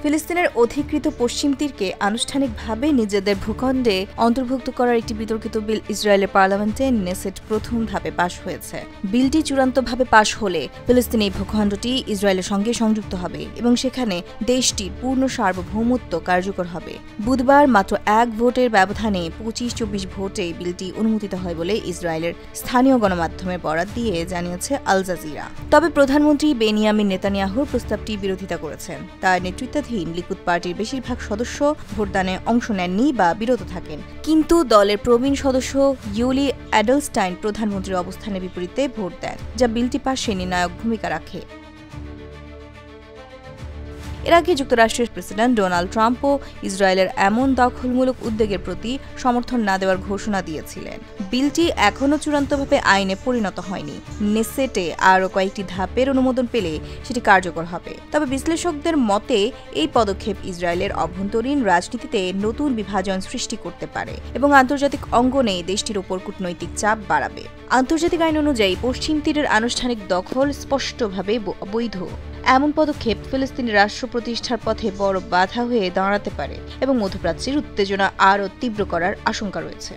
ফিলিস্তিনের অধিকৃত পশ্চিম তীরকে আনুষ্ঠানিকভাবে নিজেদের ভূখণ্ডে অন্তর্ভুক্ত করার একটি বিতর্কিত বিল ইসরায়েলের পার্লামেন্টে নেসেট প্রথম ধাপে পাশ হয়েছে। বিলটি চূড়ান্তভাবে পাশ হলে ফিলিস্তিন এই ভূখণ্ডটি ইসরায়েলের সঙ্গে সংযুক্ত হবে এবং সেখানে দেশটির পূর্ণ সার্বভৌমত্ব কার্যকর হবে। বুধবার মাত্র এক ভোটের ব্যবধানে 25-24 ভোটে বিলটি অনুমোদিত হয় বলে ইসরায়েলের স্থানীয় গণমাধ্যমের বরাত দিয়ে জানিয়েছে আল জাজিরা। তবে প্রধানমন্ত্রী বেনিয়ামিন নেতানিয়াহুর প্রস্তাবটি বিরোধিতা করেছেন। তার নেতৃত্বাধীন লিকুদ পার্টির বেশিরভাগ সদস্য ভোটদানে অংশ নেননি বা বিরত থাকেন, কিন্তু দলের প্রবীণ সদস্য ইউলি অ্যাডেলস্টাইন প্রধানমন্ত্রীর অবস্থানের বিপরীতে ভোট দেন, যা বিলটি পাশে নির্ণায়ক ভূমিকা রাখে। এর আগে যুক্তরাষ্ট্রের প্রেসিডেন্ট ডোনাল্ড ট্রাম্পও ইসরায়েলের এমন দখলমূলক উদ্যোগের প্রতি সমর্থন না দেওয়ার ঘোষণা দিয়েছিলেন। বিলটি এখনও চূড়ান্তভাবে আইনে পরিণত হয়নি। নেসেটে আরও কয়েকটি ধাপের অনুমোদন পেলে সেটি কার্যকর হবে। তবে বিশ্লেষকদের মতে এই পদক্ষেপ ইসরায়েলের অভ্যন্তরীণ রাজনীতিতে নতুন বিভাজন সৃষ্টি করতে পারে এবং আন্তর্জাতিক অঙ্গনে দেশটির উপর কূটনৈতিক চাপ বাড়াবে। আন্তর্জাতিক আইন অনুযায়ী পশ্চিম তীরের আনুষ্ঠানিক দখল স্পষ্টভাবে অবৈধ। এমন পদক্ষেপ ফিলিস্তিনি রাষ্ট্র প্রতিষ্ঠার পথে বড় বাধা হয়ে দাঁড়াতে পারে এবং মধ্যপ্রাচ্যের উত্তেজনা আরও তীব্র করার আশঙ্কা রয়েছে।